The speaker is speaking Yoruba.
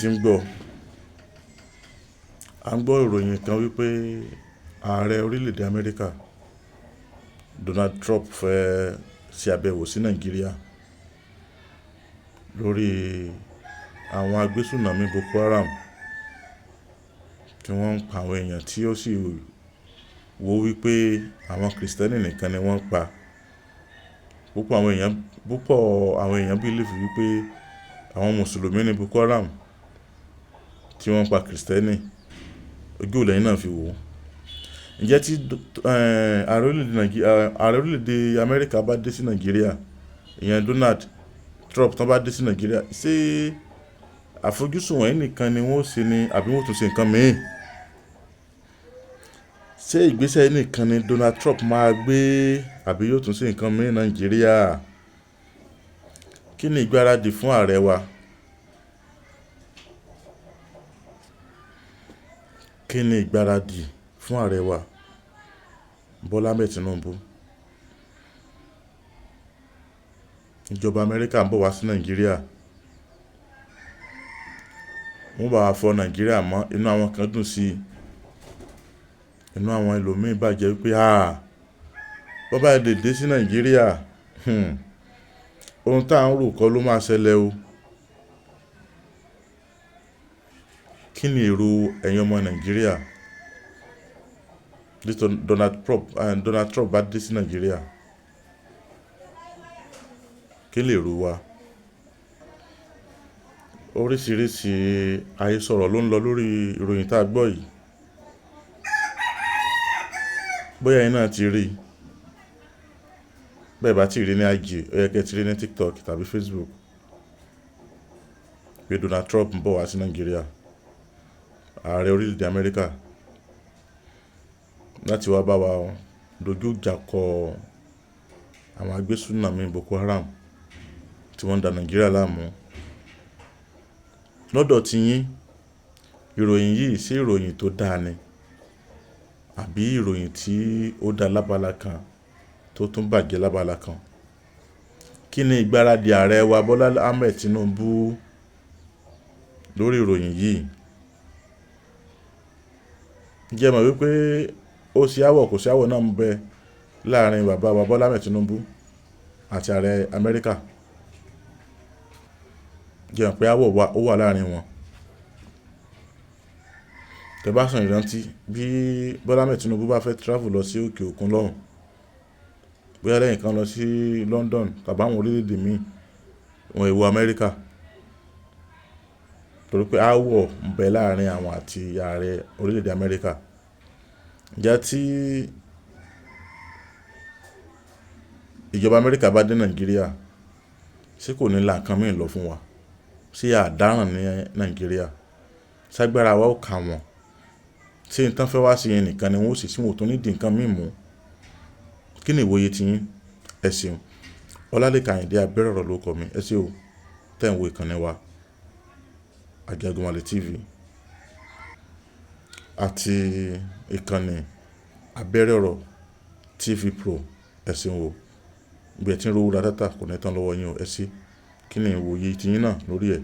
ti ń gbọ́ à ń gbọ́ ìròyìn kan wípé ààrẹ orílẹ̀-èdè Amẹ́ríkà Donald Trump fẹ́ ṣe àbẹ̀wò sí Nàìjíríà lórí àwọn agbésùnmọ̀mí Boko Haram tí wọ́n ń pa àwọn èèyàn tí ó sì wò wípé àwọn Kìrìsìtẹ́nì nìkan ni wọ́n pa. Púpọ̀ àwọn èèyàn bílífù wípé àwọn Mùsùlùmí ní Boko Haram tí wọ́n pa Kìrìsìtẹ́nì. Ojú wo lẹ́yìn náà fi wò. Ǹjẹ́ tí ààrẹ orílẹ̀-èdè Amẹ́ríkà bá dé sí Nàìjíríà, ìyẹn Donald Trump tán bá dé sí Nàìjíríà, ṣé àfojúsùn wọ̀nyí nìkan ni wọ́n ṣe ni àbí wọ́n tún ṣe nǹkan mìíràn? Ṣé ìgbésẹ̀ nìkan ni Donald Trump máa gbé àbí yóò tún ṣe nǹkan mìíràn Nàìjíríà? Kí ni ìgbáradì fún ààrẹ wa? Kí ni ìgbáradì fún ààrẹ wa Bọ́lá Ahmed Tinubu? Ìjọba Amẹ́ríkà ń bọ̀ wá sí Nàìjíríà. Wọ́n bá wa fọ Nàìjíríà mọ́, inú àwọn kan dùn sí i. Inú àwọn ẹlòmíín bàjẹ́ wípé bó bá lè dé sí Nàìjíríà, ohun tá à ń rò kọ́ ló máa ṣẹlẹ̀ o. Kí ni èrò ẹ̀yin ọmọ Nàìjíríà bí Donald Trump bá dé sí Nàìjíríà? Kí lè èrò wa? Oríṣiríṣi àhesọ̀rọ̀ ló ń lọ lórí ìròyìn tá a gbọ́ yìí. Bóyá ẹ̀yin náà ti rí, bẹ́ẹ̀ bá ti rí ní IG, ó yẹ kẹ́ ti rí ní TikTok tàbí Facebook pé Donald Trump ń bọ̀ wá sí Nàìjíríà, ààrẹ orílẹ̀-èdè Amẹ́ríkà, láti wá bá wa dojú ìjà kọ àwọn agbésùnmọ̀mí Boko Haram tí wọ́n ń da Nàìjíríà láàmú. Lọ́dọ̀ ti yín, ìròyìn yìí ṣé ìròyìn tó dáa ni àbí ìròyìn tí ó dá lábala kan tó tún bàjẹ́ lábala kan? Kí ni ìgbáradì ààrẹ wa Bọ́lá Ahmed Tinubu lórí ìròyìn yìí? Ǹjẹ́ mọ̀ wípé ó sí àwọ̀ kò sí àwọ̀ náà ń bẹ láàrin bàbá wa Bọ́lá Ahmed Tinubu àti ààrẹ Amẹ́ríkà? Ǹjẹ́ mọ̀ pé àwọ̀ ó wà láàrin wọn? Tẹ́ bá sàn ìrántí bí Bọ́lá Ahmed Tinubu bá fẹ́ travel lọ sí òkè òkun lọ́hùn, bóyá lẹ́yìn kan lọ sí London tàbí àwọn orílẹ̀-èdè míì, wọn èwo Amẹ́ríkà, torí pé àwọ̀ ń bẹ láàrin àwọn àti ààrẹ orílẹ̀-èdè Amẹ́ríkà. Ǹjẹ́ tí ìjọba Amẹ́ríkà bá dé Nàìjíríà, ṣé kò ní la nǹkan mìíràn lọ fún wa? Ṣé àdáràn ní Nàìjíríà? Ṣágbára wa ó kà wọ́n? Ṣé nǹkan fẹ́ wá sí yẹn nìkan ni wọ́n ó sì sí wọn tó ní di nǹkan mìíràn mú? Kí ni ìwòye ti yín? Ẹ ṣeun. Ọlálékan Àyìndé Abẹ́rọ̀rọ̀ ló kọ mi. Ẹ ṣé o tẹ́ ń wo ìkànnì wa Ajagunmale TV àti ìkànnì Abẹ́rọ̀rọ̀ TV Pro. Ẹ ṣeun o. Bí ẹ ti ń rówó ra dátà kò ní tán lọ́wọ́ yín o. Ẹ ṣé. Kí ni ìwòye ti yín náà lórí ẹ̀?